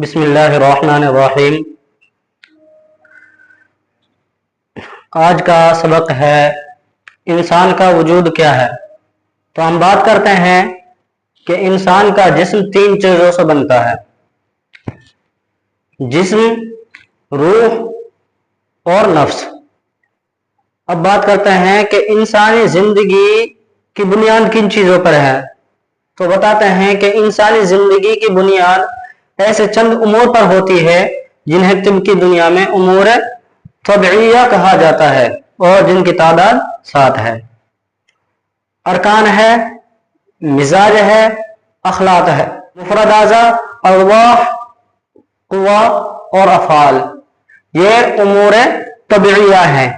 بسم اللہ الرحمن الرحیم۔ آج کا سبق ہے انسان کا وجود کیا ہے۔ تو ہم بات کرتے ہیں کہ انسان کا جسم تین چیزوں سے بنتا ہے: جسم، روح اور نفس۔ اب بات کرتے ہیں کہ انسانی زندگی کی بنیاد کن چیزوں پر ہے۔ تو بتاتے ہیں کہ انسانی زندگی کی بنیاد ایسے چند امور پر ہوتی ہے جنہیں طب کی دنیا میں امور طبعیہ کہا جاتا ہے اور جن کی تعداد 7 ہے۔ ارکان ہے، مزاج ہے، اخلاق ہے، مفرد اعضاء، ارواح، قوا اور افعال۔ یہ امور طبعیہ ہیں۔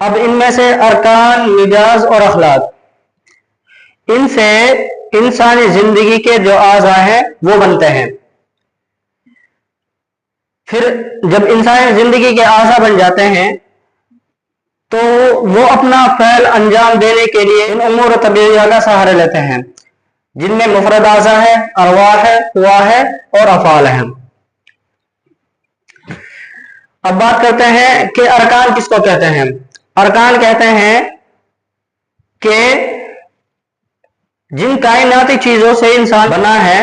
اب ان میں سے ارکان، مزاج اور اخلاق، ان سے انسانی زندگی کے جو اعضاء ہیں وہ بنتے ہیں۔ پھر جب انسانی زندگی کے اعضاء بن جاتے ہیں تو وہ اپنا فعل انجام دینے کے لیے ان امور طبیعیہ کا سہارا لیتے ہیں، جن میں مفرد اعضاء ہے، ارواح ہے، قوا ہے اور افعال ہیں۔ اب بات کرتے ہیں کہ ارکان کس کو کہتے ہیں۔ ارکان کہتے ہیں کہ جن کائناتی چیزوں سے انسان بنا ہے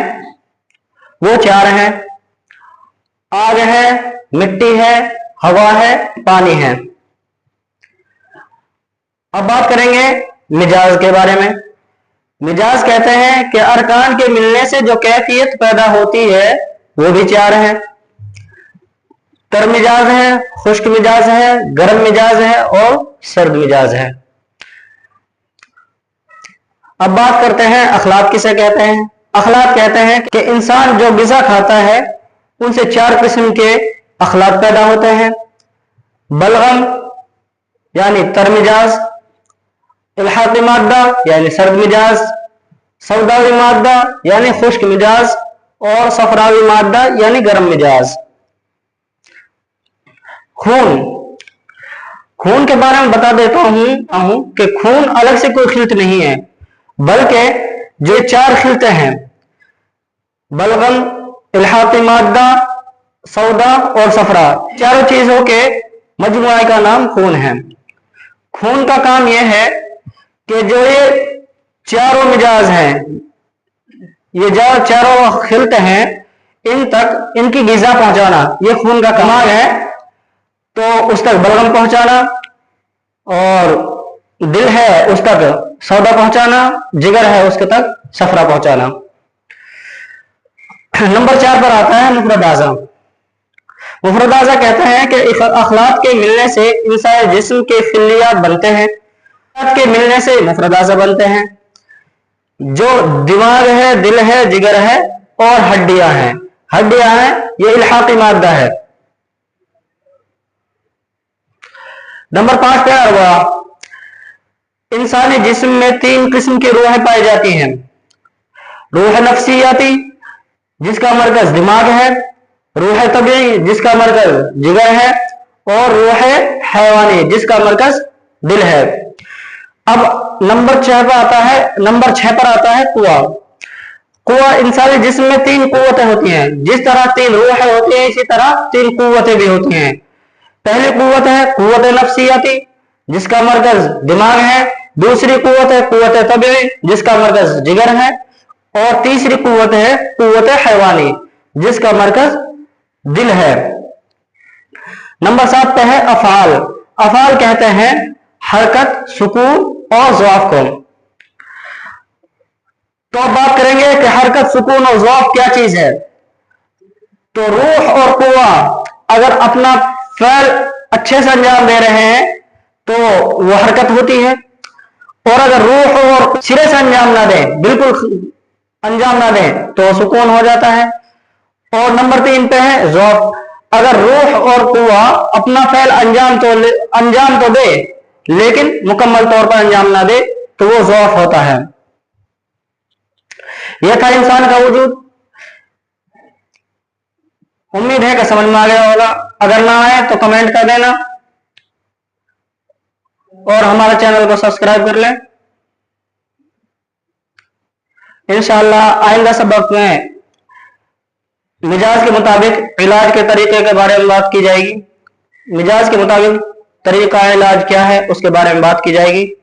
وہ 4 ہیں: آگ ہے، مٹی ہے، ہوا ہے، پانی ہے۔ اب بات کریں گے مزاج کے بارے میں۔ مزاج کہتے ہیں کہ ارکان کے ملنے سے جو کیفیت پیدا ہوتی ہے وہ بھی 4 ہیں: تر مزاج ہے، خشک مزاج ہے، گرم مزاج ہے اور سرد مزاج ہے۔ اب بات کرتے ہیں اخلاق کسے کہتے ہیں۔ اخلاق کہتے ہیں کہ انسان جو غذا کھاتا ہے ان سے 4 قسم کے اخلاق پیدا ہوتے ہیں: بلغم یعنی تر مزاج، الحاقی مادہ یعنی سرد مزاج، سوداوی مادہ یعنی خشک مزاج اور صفراوی مادہ یعنی گرم مزاج۔ خون کے بارے میں بتا دیتا ہوں کہ خون الگ سے کوئی خلط نہیں ہے، بلکہ جو 4 خلطیں ہیں: بلغم، الحاقی مادہ، سودا اور صفرا، چاروں چیزوں کے مجموعہ کا نام خون ہے۔ خون کا کام یہ ہے کہ جو یہ چاروں مزاج ہیں، یہ جو چاروں خلط ہیں، ان تک ان کی غذا پہنچانا یہ خون کا کمال ہے۔ تو اس تک بلغم پہنچانا، اور دل ہے اس تک سودا پہنچانا، جگر ہے اس کے تک صفرا پہنچانا۔ نمبر 4 پر آتا ہے مفرد اعضاء۔ مفرد اعضاء کہتے ہیں کہ اخلاق کے ملنے سے انسانی جسم کے فعلیات بنتے ہیں۔ اخلاق کے ملنے سے مفرد اعضاء بنتے ہیں، جو دماغ ہے، دل ہے، جگر ہے اور ہڈیاں ہیں۔ ہڈیاں ہیں یہ الحاقی مادہ ہے۔ نمبر 5 پہ ارواح۔ انسانی جسم میں 3 قسم کی روحیں پائی جاتی ہیں: روح نفسیاتی جس کا مرکز دماغ ہے، روح طبیعی جس کا مرکز جگر ہے اور روح حیوانی جس کا مرکز دل ہے۔ اب نمبر 6 پر آتا ہے قوا۔ قوا انسانی جسم میں 3 قوتیں ہوتی ہیں۔ جس طرح 3 روحیں ہوتی ہیں اسی طرح 3 قوتیں بھی ہوتی ہیں۔ پہلی قوت ہے قوت نفسیاتی جس کا مرکز دماغ ہے، دوسری قوت ہے قوت طبیعی جس کا مرکز جگر ہے، اور تیسری قوت ہے قوت حیوانی جس کا مرکز دل ہے۔ نمبر 7 پہ ہے افعال۔ افعال کہتے ہیں حرکت، سکون اور ضعف کو۔ تو اب بات کریں گے کہ حرکت، سکون اور ضعف کیا چیز ہے۔ تو روح اور قوا اگر اپنا فعل اچھے سے انجام دے رہے ہیں تو وہ حرکت ہوتی ہے، اور اگر روح اور سرے سے انجام نہ دیں، بالکل انجام نہ دیں تو سکون ہو جاتا ہے۔ اور نمبر 3 پہ ہے ضعف۔ اگر روح اور قوا اپنا فعل انجام تو دے لیکن مکمل طور پر انجام نہ دے تو وہ ضعف ہوتا ہے۔ یہ تھا انسان کا وجود۔ امید ہے کہ سمجھ میں آ گیا ہوگا۔ اگر نہ آئے تو کمنٹ کر دینا اور ہمارے چینل کو سبسکرائب کر لیں۔ انشاءاللہ آئندہ سبق میں مزاج کے مطابق علاج کے طریقے کے بارے میں بات کی جائے گی. مزاج کے مطابق طریقہ علاج کیا ہے اس کے بارے میں بات کی جائے گی.